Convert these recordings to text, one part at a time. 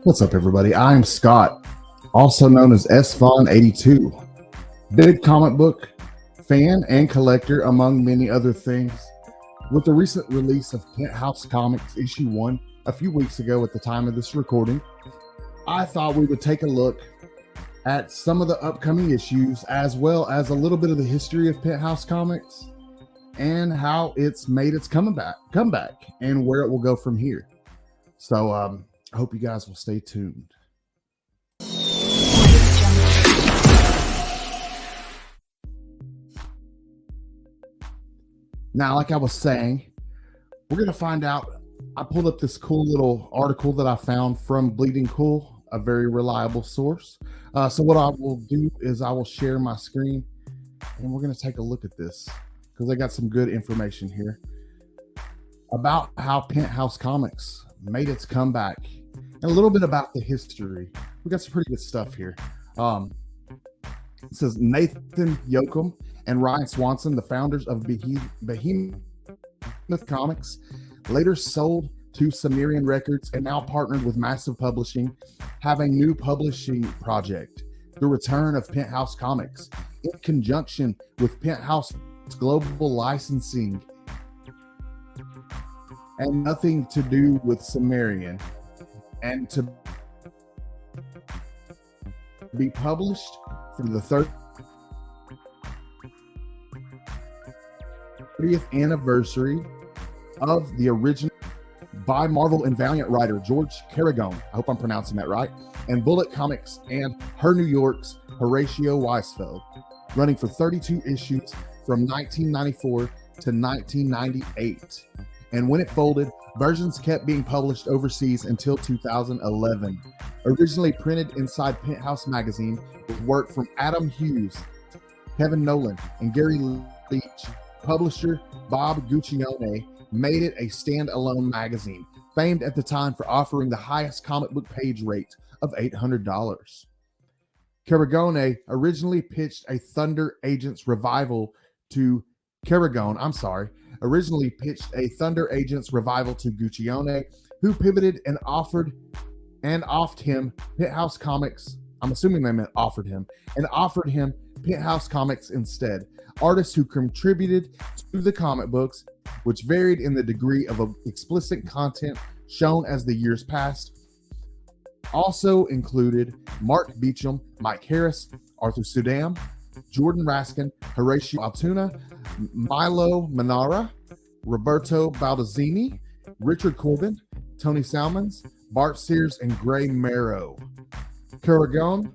What's up, everybody? I'm Scott, also known as SFon82, big comic book fan and collector, among many other things. With the recent release of Penthouse Comics issue 1 a few weeks ago at the time of this recording, I thought we would take a look at some of the upcoming issues, as well as a little bit of the history of Penthouse Comics and how it's made its comeback, and where it will go from here. So, I hope you guys will stay tuned. Now, like I was saying, we're going to find out. I pulled up this cool little article that I found from Bleeding Cool, a very reliable source. So what I will do is I will share my screen, and we're going to take a look at this because I got some good information here about how Penthouse Comics made its comeback and a little bit about the history. We got some pretty good stuff here. It says Nathan Yoakum and Ryan Swanson, the founders of Behemoth Comics, later sold to Sumerian Records and now partnered with Massive Publishing, have a new publishing project, the return of Penthouse Comics, in conjunction with Penthouse Global Licensing, and nothing to do with Sumerian, and to be published for the 30th anniversary of the original by Marvel and Valiant writer George Caragone, I hope I'm pronouncing that right, and Bullet Comics and Her New York's Horatio Weisfeld, running for 32 issues from 1994 to 1998. And when it folded, versions kept being published overseas until 2011. Originally printed inside Penthouse magazine with work from Adam Hughes, Kevin Nolan, and Gary Leach, publisher Bob Guccione made it a standalone magazine, famed at the time for offering the highest comic book page rate of $800. Caragone originally pitched a Thunder Agents revival to Guccione, who pivoted and offed him Penthouse Comics. I'm assuming they meant offered him Penthouse Comics instead. Artists who contributed to the comic books, which varied in the degree of explicit content shown as the years passed, also included Mark Beecham, Mike Harris, Arthur Sudam, Jordan Raskin, Horatio Altuna, Milo Manara, Roberto Baldazzini, Richard Corbin, Tony Salmons, Bart Sears, and Gray Marrow. Caragone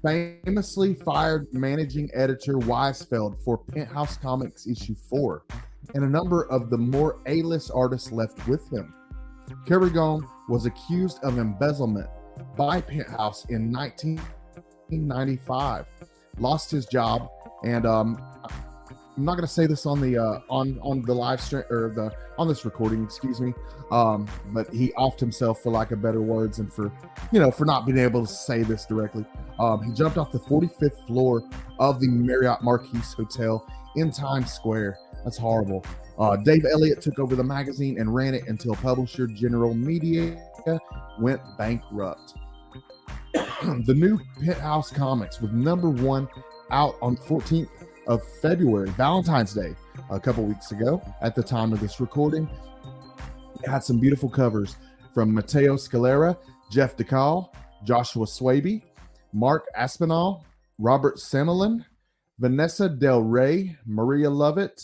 famously fired managing editor Weisfeld for Penthouse Comics issue 4, and a number of the more A-list artists left with him. Caragone was accused of embezzlement by Penthouse in 1995, lost his job, and I'm not going to say this on the on the live stream or on this recording, excuse me. But he offed himself, for lack of better words, and for not being able to say this directly. He jumped off the 45th floor of the Marriott Marquis Hotel in Times Square. That's horrible. Dave Elliott took over the magazine and ran it until publisher General Media went bankrupt. The new Penthouse Comics was number 1 out on 14th of February, Valentine's Day, a couple weeks ago at the time of this recording. It had some beautiful covers from Matteo Scalera, Jeff DeCall, Joshua Swaby, Mark Aspinall, Robert Semelin, Vanessa Del Rey, Maria Lovett,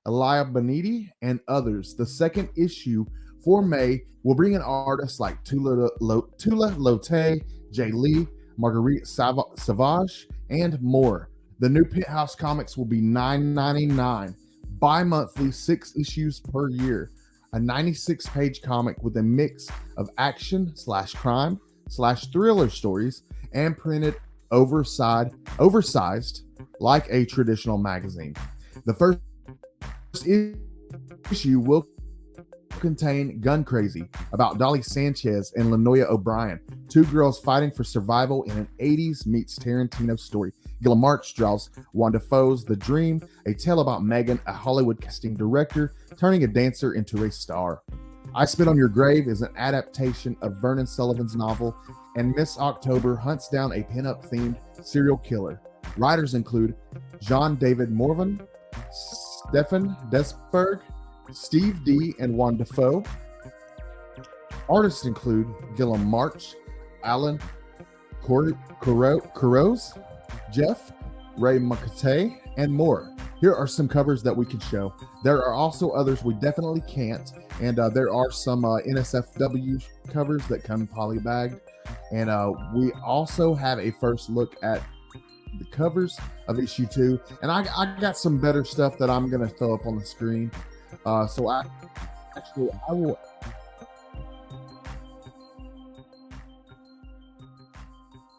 Elia Boniti, and others. The second issue for May will bring in artists like Tula Lotte, Jay Lee, Marguerite Savage, and more. The new Penthouse Comics will be $9.99, bi-monthly, 6 issues per year. A 96-page comic with a mix of action/crime/thriller stories and printed oversized like a traditional magazine. The first issue will contain Gun Crazy about Dolly Sanchez and Lanoya O'Brien, 2 girls fighting for survival in an 80s meets Tarantino story. Gila March draws Wanda Foe's The Dream, a tale about Megan, a Hollywood casting director, turning a dancer into a star. I Spit on Your Grave is an adaptation of Vernon Sullivan's novel, and Miss October hunts down a pinup themed serial killer. Writers include John David Morvan, Stefan Desberg, Steve D, and Juan Defoe. Artists include Gillum March, Alan Kuros, Jeff, Ray McCate, and more. Here are some covers that we can show. There are also others we definitely can't, and there are some NSFW covers that come polybagged, and we also have a first look at the covers of issue 2, and I got some better stuff that I'm going to throw up on the screen. So I will.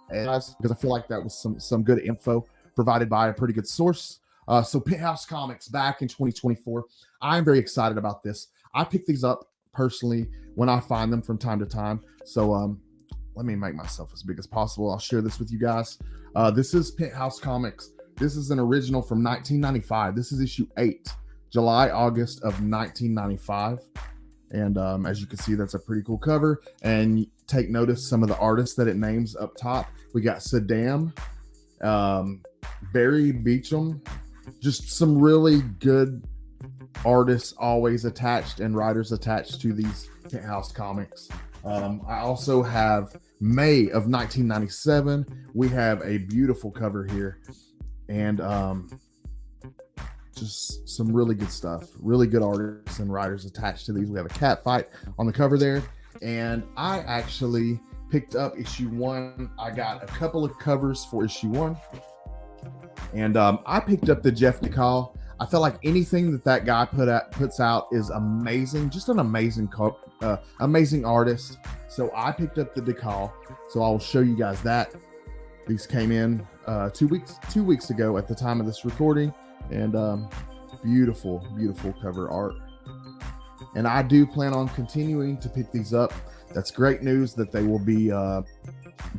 Because I feel like that was some good info provided by a pretty good source. So Penthouse Comics back in 2024. I'm very excited about this. I pick these up personally when I find them from time to time. So let me make myself as big as possible. I'll share this with you guys. This is Penthouse Comics. This is an original from 1995. This is issue 8, July, August of 1995. And as you can see, that's a pretty cool cover. And take notice some of the artists that it names up top. We got Saddam, Barry Beecham, just some really good artists always attached and writers attached to these Penthouse Comics. I also have May of 1997. We have a beautiful cover here, and just some really good stuff. Really good artists and writers attached to these. We have a cat fight on the cover there, and I actually picked up issue 1. I got a couple of covers for issue 1, and I picked up the Jeff DeCall. I felt like anything that guy puts out is amazing. Just an amazing amazing artist. So I picked up the DeCall. So I'll show you guys that. These came in 2 weeks ago at the time of this recording, and beautiful cover art. And I do plan on continuing to pick these up. That's great news that they will be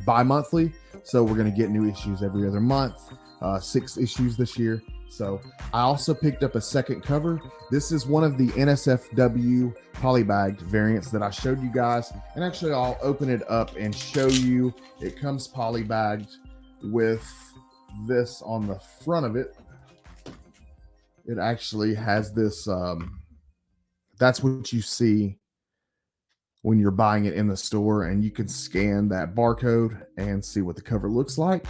bi-monthly. So we're going to get new issues every other month. 6 issues this year. So I also picked up a second cover. This is one of the NSFW polybagged variants that I showed you guys. And actually, I'll open it up and show you. It comes polybagged with this on the front of it. It actually has this. That's what you see when you're buying it in the store, and you can scan that barcode and see what the cover looks like.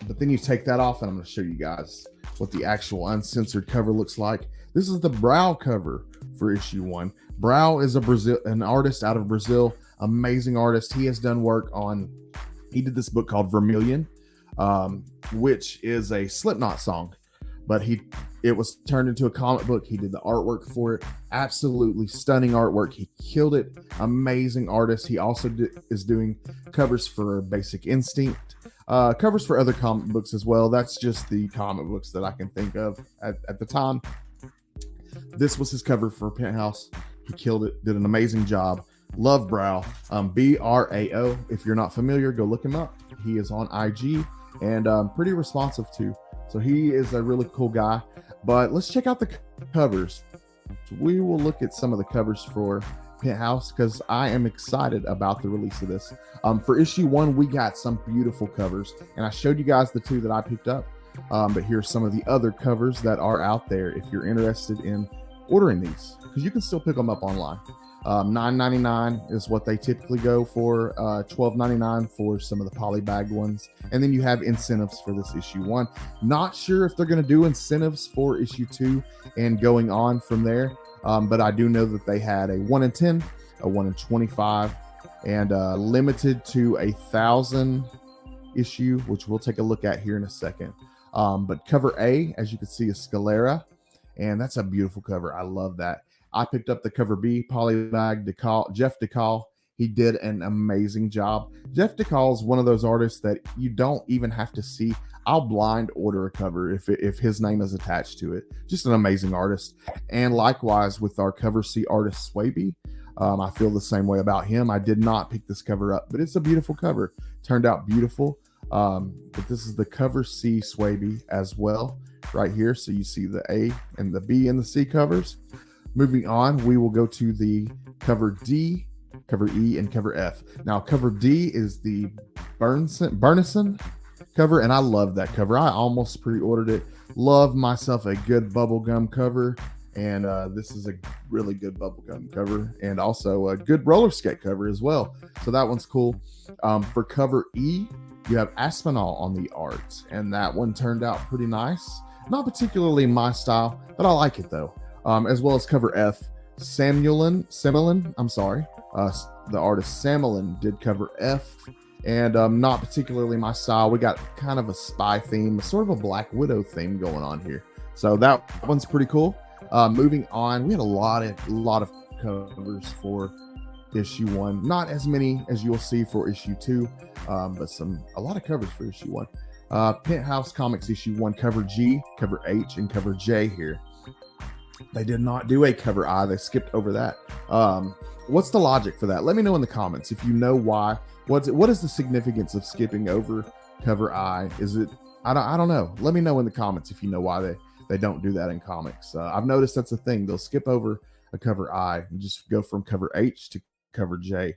But then you take that off, and I'm going to show you guys what the actual uncensored cover looks like. This is the Brow cover for issue 1. Brow is an artist out of Brazil, amazing artist. He has done work on, he did this book called Vermilion, which is a Slipknot song, but it was turned into a comic book. He did the artwork for it. Absolutely stunning artwork. He killed it. Amazing artist. He also is doing covers for Basic Instinct, covers for other comic books as well. That's just the comic books that I can think of at the time. This was his cover for Penthouse. He killed it. Did an amazing job. Love Brow. Brao. If you're not familiar, go look him up. He is on IG and pretty responsive too. So he is a really cool guy. But let's check out the covers. We will look at some of the covers for Penthouse because I am excited about the release of this. For issue 1, we got some beautiful covers, and I showed you guys the 2 that I picked up. But here's some of the other covers that are out there if you're interested in ordering these, because you can still pick them up online. $9.99 is what they typically go for. $12.99 for some of the polybagged ones, and then you have incentives for this issue 1. Not sure if they're going to do incentives for issue 2 and going on from there, but I do know that they had a 1 in 10, a 1 in 25, and limited to 1,000 issue, which we'll take a look at here in a second. But cover A, as you can see, is Scalera, and that's a beautiful cover. I love that. I picked up the cover B, polybag, Jeff DeCall. He did an amazing job. Jeff DeCall is one of those artists that you don't even have to see. I'll blind order a cover if his name is attached to it. Just an amazing artist. And likewise with our cover C artist Swaby, I feel the same way about him. I did not pick this cover up, but it's a beautiful cover. Turned out beautiful. But this is the cover C Swaby as well right here. So you see the A and the B and the C covers. Moving on, we will go to the cover D, cover E, and cover F. Now, cover D is the Burnison cover, and I love that cover. I almost pre-ordered it. Love myself a good bubblegum cover, and this is a really good bubblegum cover, and also a good roller skate cover as well. So that one's cool. For cover E, you have Aspinall on the art, and that one turned out pretty nice. Not particularly my style, but I like it though. As well as cover F, Samelin, I'm sorry. The artist Samelin did cover F, and not particularly my style. We got kind of a spy theme, sort of a Black Widow theme going on here. So that one's pretty cool. Moving on, we had a lot of covers for issue 1. Not as many as you'll see for issue 2, but a lot of covers for issue 1. Penthouse Comics issue 1, cover G, cover H, and cover J here. They did not do a cover I. They skipped over that. What's the logic for that? Let me know in the comments if you know why. What is the significance of skipping over cover I? Is it I don't know. Let me know in the comments if you know why they don't do that in comics. I've noticed that's a thing. They'll skip over a cover I and just go from cover H to cover J.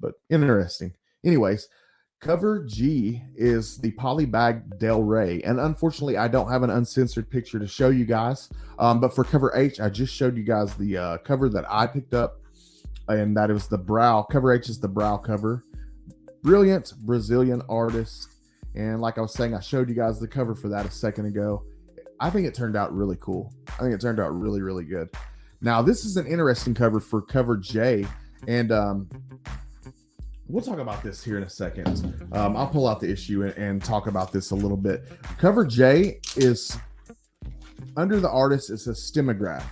But interesting. Anyways, cover G is the Polybag Del Rey, and unfortunately I don't have an uncensored picture to show you guys, but for cover H I just showed you guys the cover that I picked up, and that is the brow. Cover H is the brow cover. Brilliant Brazilian artist, and like I was saying, I showed you guys the cover for that a second ago. I think it turned out really cool. I think it turned out really, really good. Now this is an interesting cover for cover J, and we'll talk about this here in a second. I'll pull out the issue and talk about this a little bit. Cover J is, under the artist, it's a stemograph.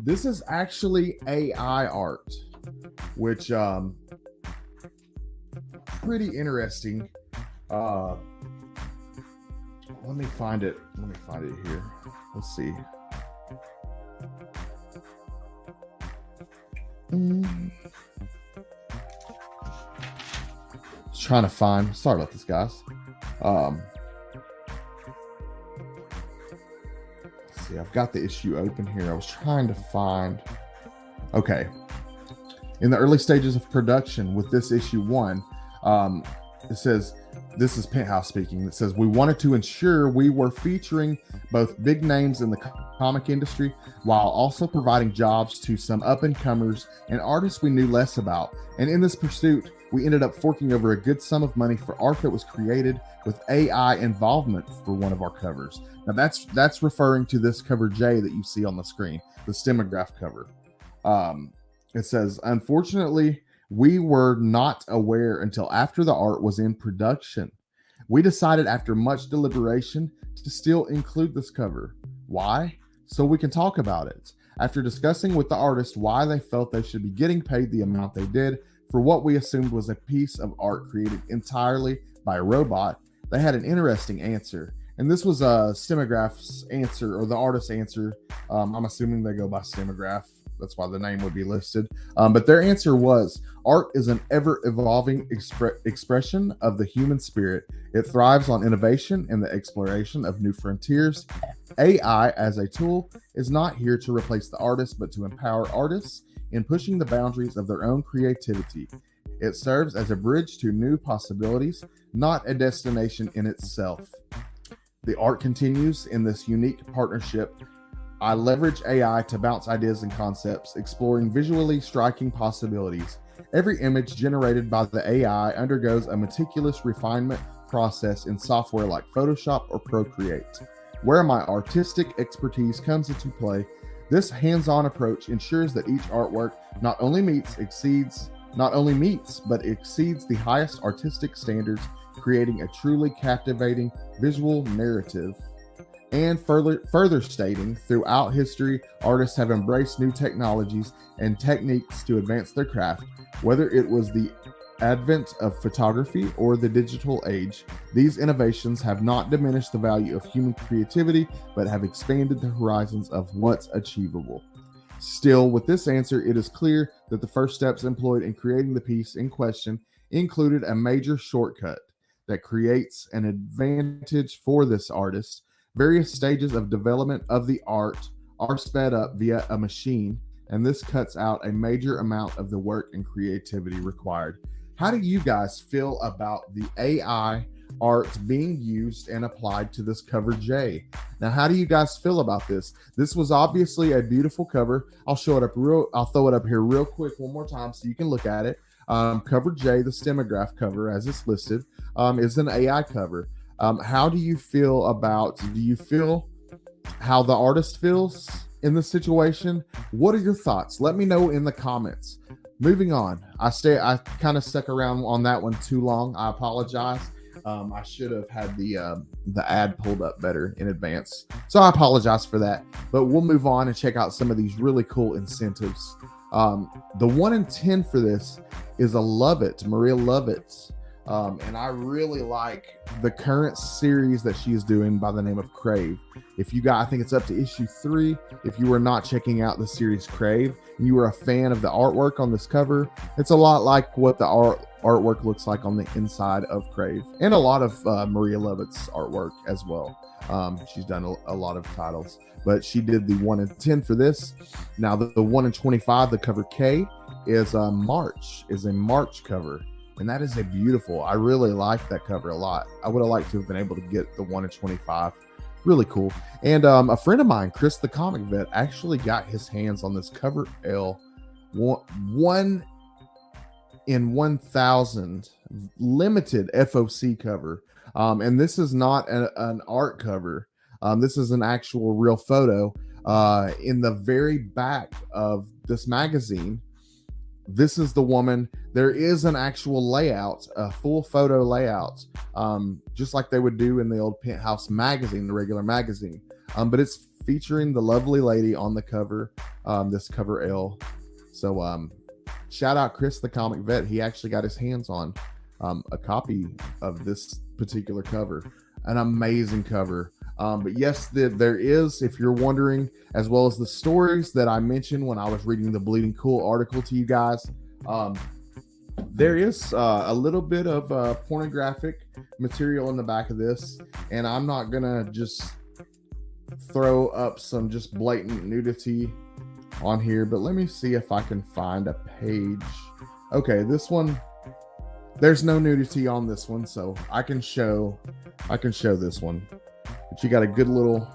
This is actually AI art, which pretty interesting. Let me find it here. Let's see. Trying to find, sorry about this, guys. Let's see, I've got the issue open here. I was trying to find, okay, in the early stages of production with this issue 1, it says, this is Penthouse speaking. It says, we wanted to ensure we were featuring both big names in the comic industry while also providing jobs to some up-and-comers and artists we knew less about. And in this pursuit, we ended up forking over a good sum of money for art that was created with AI involvement for one of our covers. Now that's referring to this cover J that you see on the screen, the stemograph cover. It says, unfortunately, we were not aware until after the art was in production. We decided after much deliberation to still include this cover. Why? So we can talk about it. After discussing with the artist why they felt they should be getting paid the amount they did for what we assumed was a piece of art created entirely by a robot, they had an interesting answer. And this was a Stemagraph's answer, or the artist's answer. I'm assuming they go by Stemograph. That's why the name would be listed. But their answer was, art is an ever-evolving expression of the human spirit. It thrives on innovation and the exploration of new frontiers. AI, as a tool, is not here to replace the artist, but to empower artists in pushing the boundaries of their own creativity. It serves as a bridge to new possibilities, not a destination in itself. The art continues in this unique partnership. I leverage AI to bounce ideas and concepts, exploring visually striking possibilities. Every image generated by the AI undergoes a meticulous refinement process in software like Photoshop or Procreate. Where my artistic expertise comes into play, this hands-on approach ensures that each artwork not only meets, but exceeds the highest artistic standards, creating a truly captivating visual narrative. And further stating, throughout history, artists have embraced new technologies and techniques to advance their craft. Whether it was the advent of photography or the digital age, these innovations have not diminished the value of human creativity, but have expanded the horizons of what's achievable. Still, with this answer, it is clear that the first steps employed in creating the piece in question included a major shortcut that creates an advantage for this artist. Various stages of development of the art are sped up via a machine, and this cuts out a major amount of the work and creativity required. How do you guys feel about the AI art being used and applied to this cover J? Now, how do you guys feel about this? This was obviously a beautiful cover. I'll throw it up here real quick one more time so you can look at it. Cover J, the stemograph cover as it's listed, is an AI cover. How do you feel how the artist feels in this situation? What are your thoughts? Let me know in the comments. Moving on, I kind of stuck around on that one too long. I apologize. I should have had the ad pulled up better in advance, so I apologize for that. But we'll move on and check out some of these really cool incentives. The 1 in 10 for this is a Lovett, Maria Lovett. And I really like the current series that she is doing by the name of Crave. I think it's up to issue 3. If you were not checking out the series Crave and you were a fan of the artwork on this cover, it's a lot like what the artwork looks like on the inside of Crave, and a lot of Maria Lovett's artwork as well. She's done a lot of titles, but she did the 1 in 10 for this. Now the 1 in 25, the cover K, is a March cover. And that is I really like that cover a lot. I would have liked to have been able to get the 1 in 25. Really cool. And a friend of mine, Chris the Comic Vet, actually got his hands on this cover L 1 in 1,000 limited FOC cover. And this is not an art cover. This is an actual real photo. In the very back of this magazine, this is the woman. There is an actual layout, a full photo layout, just like they would do in the old Penthouse magazine, the regular magazine. But it's featuring the lovely lady on the cover, this cover L. So shout out Chris the Comic Vet. He actually got his hands on a copy of this particular cover. An amazing cover. But yes, there is, if you're wondering, as well as the stories that I mentioned when I was reading the Bleeding Cool article to you guys, there is a little bit of pornographic material in the back of this, and I'm not gonna just throw up some just blatant nudity on here, but let me see if I can find a page. Okay, this one, there's no nudity on this one, so I can show this one. But you got a good little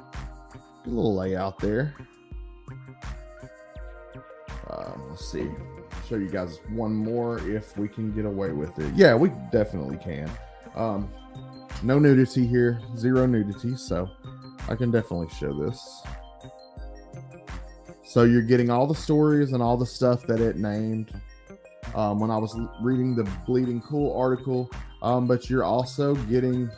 layout there. Let's see. Show you guys one more if we can get away with it. Yeah, we definitely can. No nudity here, 0 nudity, so I can definitely show this. So you're getting all the stories and all the stuff that it named when I was reading the Bleeding Cool article, but you're also getting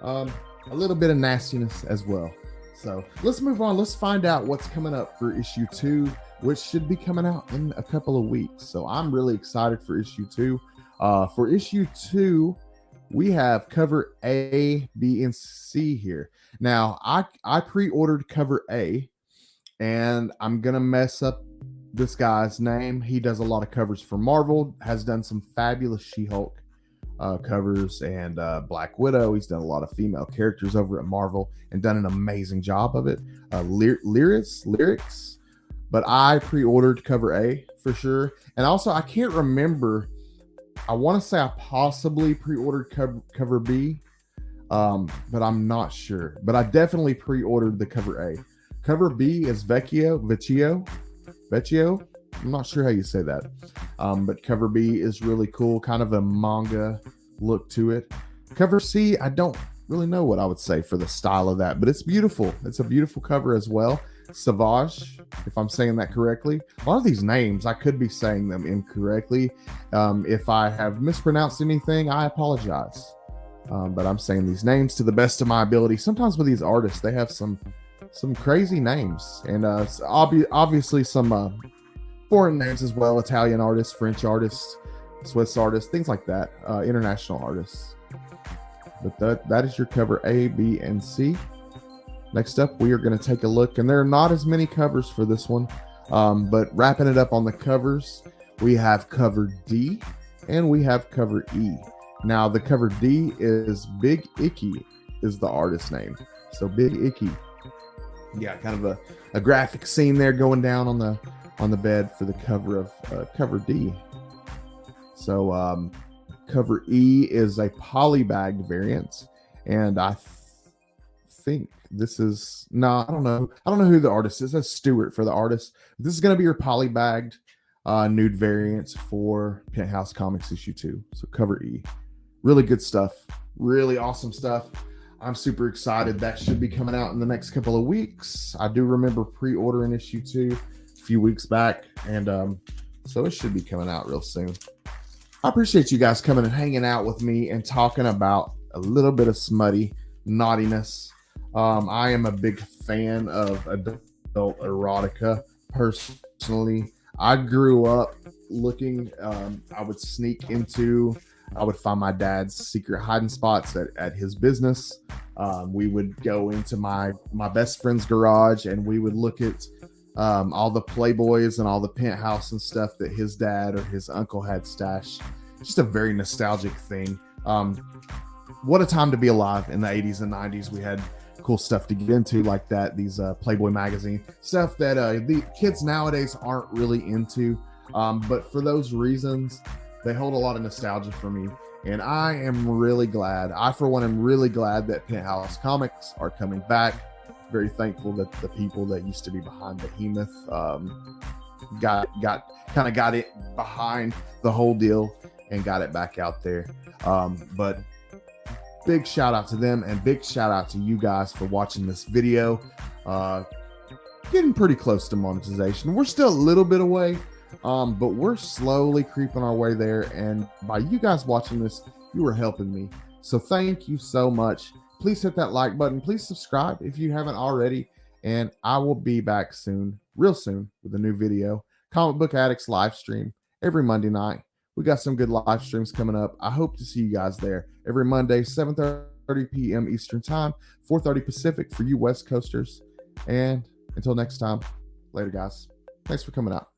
a little bit of nastiness as well. So let's move on. Let's find out what's coming up for issue 2, which should be coming out in a couple of weeks. So I'm really excited for issue 2. For issue 2, we have cover A, B, and C here. Now, I pre-ordered cover A, and I'm going to mess up this guy's name. He does a lot of covers for Marvel, has done some fabulous She-Hulk covers and Black Widow. He's done a lot of female characters over at Marvel and done an amazing job of it. Lyrics, but I pre-ordered cover A for sure. And also, I can't remember. I want to say I possibly pre-ordered cover B, but I'm not sure. But I definitely pre-ordered the cover A. Cover B is Vecchio. I'm not sure how you say that. But cover B is really cool, kind of a manga look to it. Cover C, I don't really know what I would say for the style of that, but it's beautiful. It's a beautiful cover as well. Savage, if I'm saying that correctly. A lot of these names, I could be saying them incorrectly. If I have mispronounced anything, I apologize. But I'm saying these names to the best of my ability. Sometimes with these artists, they have some crazy names, and obviously some foreign names as well. Italian artists, French artists, Swiss artists, things like that. International artists. But that is your cover A, B, and C. Next up, we are going to take a look, and there are not as many covers for this one, but wrapping it up on the covers, we have cover D and we have cover E. Now, the cover D is Big Icky is the artist name. So Big Icky. Yeah, kind of a graphic scene there going down on the bed for the cover of cover D. So cover E is a polybagged variant, and I think this is no, I don't know. I don't know who the artist is. That's Stewart for the artist. This is going to be your polybagged nude variants for Penthouse Comics issue 2. So cover E, really good stuff, really awesome stuff. I'm super excited. That should be coming out in the next couple of weeks. I do remember pre-ordering issue 2 a few weeks back, and so it should be coming out real soon. I appreciate you guys coming and hanging out with me and talking about a little bit of smutty naughtiness. I am a big fan of adult erotica. Personally, I grew up looking. I would sneak into. I would find my dad's secret hiding spots at his business. We would go into my best friend's garage, and we would look at all the Playboys and all the Penthouse and stuff that his dad or his uncle had stashed. Just a very nostalgic thing. What a time to be alive in the 80s and 90s. We had cool stuff to get into like that. These Playboy magazine stuff that the kids nowadays aren't really into. But for those reasons, they hold a lot of nostalgia for me. And I am really glad. I, for one, am really glad that Penthouse Comics are coming back. Very thankful that the people that used to be behind Behemoth got it behind the whole deal and got it back out there. But big shout out to them, and big shout out to you guys for watching this video. Getting pretty close to monetization. We're still a little bit away, but we're slowly creeping our way there. And by you guys watching this, you are helping me. So thank you so much. Please hit that like button. Please subscribe if you haven't already. And I will be back soon, real soon, with a new video. Comic Book Addicts live stream every Monday night. We got some good live streams coming up. I hope to see you guys there every Monday, 7:30 p.m. Eastern Time, 4:30 Pacific for you West Coasters. And until next time, later, guys. Thanks for coming out.